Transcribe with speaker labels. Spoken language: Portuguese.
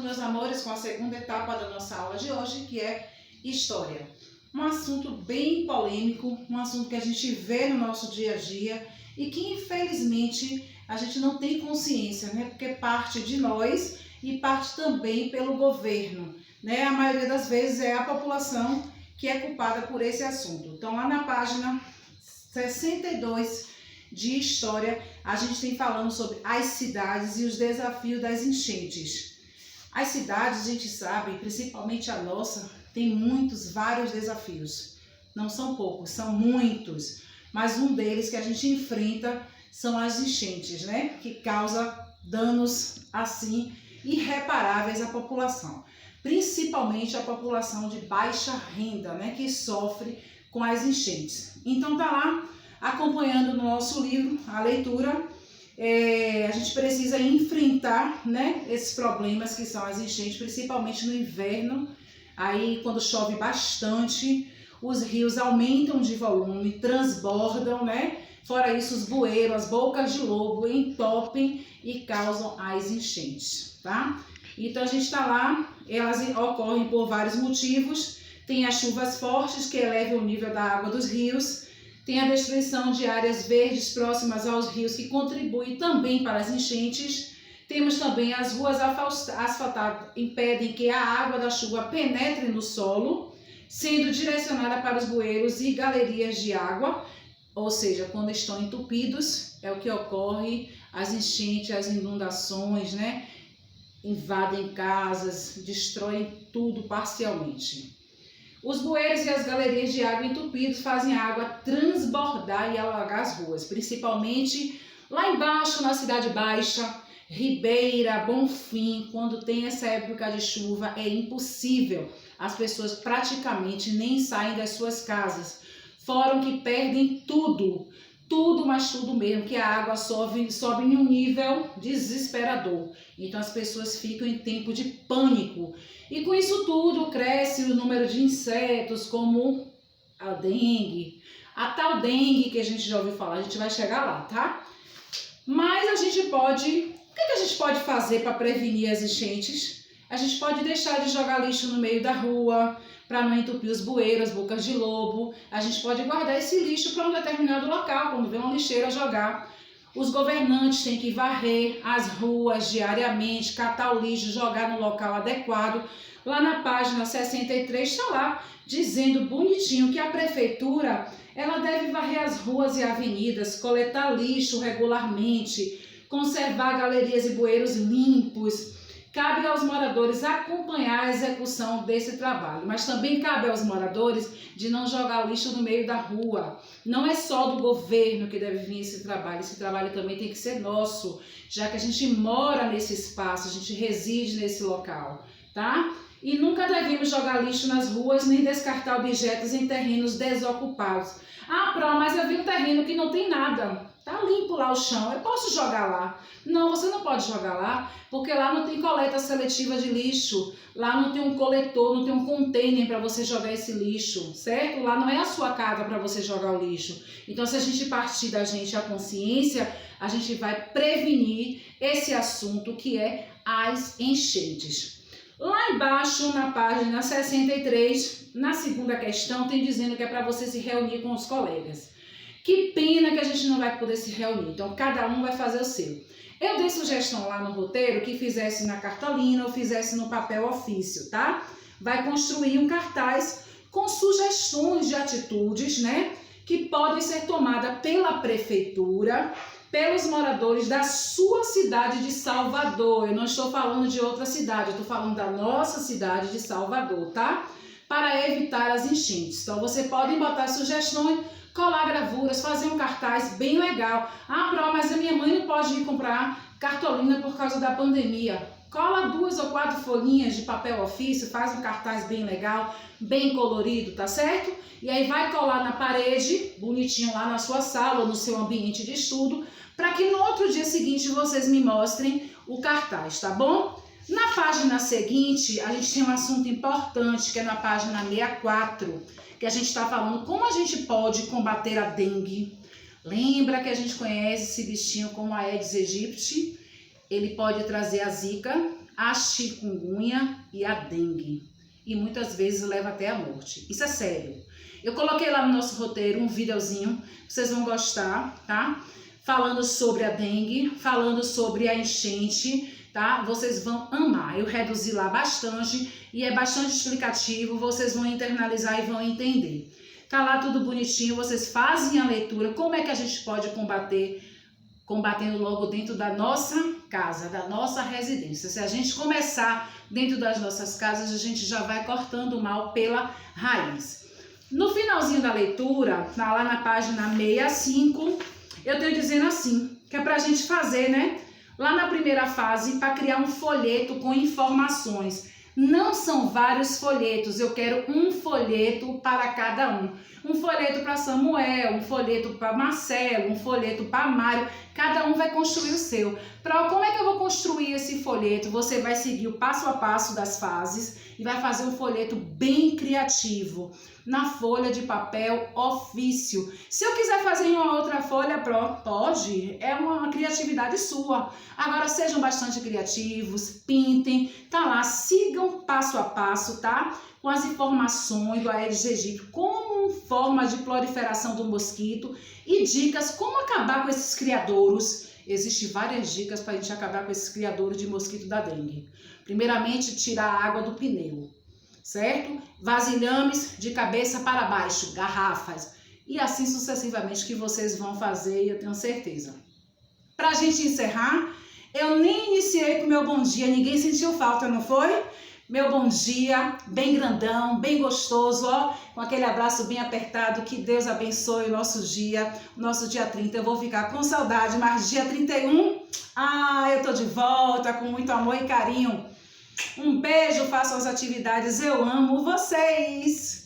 Speaker 1: meus amores, com a segunda etapa da nossa aula de hoje, que é História. Um assunto bem polêmico, um assunto que a gente vê no nosso dia a dia e que, infelizmente, a gente não tem consciência, né? Porque parte de nós e parte também pelo governo, né? A maioria das vezes é a população que é culpada por esse assunto. Então, lá na página 62 de História, a gente tem falando sobre as cidades e os desafios das enchentes. As cidades, a gente sabe, principalmente a nossa, tem vários desafios. Não são poucos, são muitos. Mas um deles que a gente enfrenta são as enchentes, né? Que causa danos, assim, irreparáveis à população. Principalmente a população de baixa renda, né? Que sofre com as enchentes. Então, tá lá acompanhando no nosso livro a leitura. A gente precisa enfrentar, né, esses problemas que são as enchentes, principalmente no inverno. Aí, quando chove bastante, os rios aumentam de volume, transbordam, né? Fora isso, os bueiros, as bocas de lobo entopem e causam as enchentes, tá? Então, a gente está lá, elas ocorrem por vários motivos. Tem as chuvas fortes que elevam o nível da água dos rios. Tem a destruição de áreas verdes próximas aos rios, que contribui também para as enchentes. Temos também as ruas asfaltadas, impedem que a água da chuva penetre no solo, sendo direcionada para os bueiros e galerias de água, ou seja, quando estão entupidos, é o que ocorre, as enchentes, as inundações, né? Invadem casas, destroem tudo parcialmente. Os bueiros e as galerias de água entupidos fazem a água transbordar e alagar as ruas, principalmente lá embaixo na Cidade Baixa, Ribeira, Bonfim. Quando tem essa época de chuva é impossível, as pessoas praticamente nem saem das suas casas, fora que perdem tudo, mas tudo mesmo, que a água sobe em um nível desesperador. Então as pessoas ficam em tempo de pânico. E com isso tudo cresce o número de insetos, como a dengue, a tal dengue que a gente já ouviu falar, a gente vai chegar lá, tá? Mas a gente pode, o que a gente pode fazer para prevenir as enchentes? A gente pode deixar de jogar lixo no meio da rua, para não entupir os bueiros, as bocas de lobo. A gente pode guardar esse lixo para um determinado local, quando vê uma lixeira jogar. Os governantes têm que varrer as ruas diariamente, catar o lixo, jogar no local adequado. Lá na página 63 está lá, dizendo bonitinho que a prefeitura ela deve varrer as ruas e avenidas, coletar lixo regularmente, conservar galerias e bueiros limpos. Cabe aos moradores acompanhar a execução desse trabalho, mas também cabe aos moradores de não jogar lixo no meio da rua. Não é só do governo que deve vir esse trabalho também tem que ser nosso, já que a gente mora nesse espaço, a gente reside nesse local, tá? E nunca devemos jogar lixo nas ruas nem descartar objetos em terrenos desocupados. Ah, mas eu vi um terreno que não tem nada, tá limpo lá o chão, eu posso jogar lá? Não, você não pode jogar lá, porque lá não tem coleta seletiva de lixo, lá não tem um coletor, não tem um container para você jogar esse lixo, certo? Lá não é a sua casa para você jogar o lixo. Então, se a gente partir da gente a consciência, a gente vai prevenir esse assunto que é as enchentes. Lá embaixo, na página 63, na segunda questão, tem dizendo que é para você se reunir com os colegas. Que pena que a gente não vai poder se reunir, então cada um vai fazer o seu. Eu dei sugestão lá no roteiro que fizesse na cartolina ou fizesse no papel ofício, tá? Vai construir um cartaz com sugestões de atitudes, né? Que podem ser tomadas pela prefeitura, pelos moradores da sua cidade de Salvador. Eu não estou falando de outra cidade, eu estou falando da nossa cidade de Salvador, tá? Para evitar as enchentes. Então, você pode botar sugestões, colar gravuras, fazer um cartaz bem legal. Ah, mas a minha mãe não pode ir comprar cartolina por causa da pandemia. Cola 2 ou 4 folhinhas de papel ofício, faz um cartaz bem legal, bem colorido, tá certo? E aí vai colar na parede, bonitinho lá na sua sala ou no seu ambiente de estudo, para que no outro dia seguinte vocês me mostrem o cartaz, tá bom? Na página seguinte, a gente tem um assunto importante, que é na página 64, que a gente está falando como a gente pode combater a dengue. Lembra que a gente conhece esse bichinho como a Aedes aegypti? Ele pode trazer a zika, a chikungunya e a dengue. E muitas vezes leva até a morte. Isso é sério. Eu coloquei lá no nosso roteiro um videozinho, vocês vão gostar, tá? Falando sobre a dengue, falando sobre a enchente, tá? Vocês vão amar. Eu reduzi lá bastante e é bastante explicativo, vocês vão internalizar e vão entender. Tá lá tudo bonitinho, vocês fazem a leitura, como é que a gente pode combatendo logo dentro da nossa casa, da nossa residência. Se a gente começar dentro das nossas casas, a gente já vai cortando o mal pela raiz. No finalzinho da leitura, tá lá na página 65, eu tenho dizendo assim, que é pra gente fazer, né? Lá na primeira fase, para criar um folheto com informações. Não são vários folhetos, eu quero um folheto para cada um. Um folheto para Samuel, um folheto para Marcelo, um folheto para Mário. Cada um vai construir o seu. Como é que eu vou construir esse folheto? Você vai seguir o passo a passo das fases e vai fazer um folheto bem criativo. Na folha de papel ofício. Se eu quiser fazer em uma outra folha, pode, é uma criatividade sua. Agora sejam bastante criativos, pintem, tá lá, sigam passo a passo, tá? Com as informações do Aedes aegypti, como forma de proliferação do mosquito e dicas como acabar com esses criadouros. Existem várias dicas para a gente acabar com esses criadouros de mosquito da dengue. Primeiramente, tirar a água do pneu. Certo? Vasilhames de cabeça para baixo, garrafas e assim sucessivamente que vocês vão fazer e eu tenho certeza. Pra gente encerrar, eu nem iniciei com meu bom dia, ninguém sentiu falta, não foi? Meu bom dia, bem grandão, bem gostoso, ó, com aquele abraço bem apertado, que Deus abençoe o nosso dia 30, eu vou ficar com saudade, mas dia 31, eu tô de volta com muito amor e carinho. Um beijo, façam as atividades, eu amo vocês!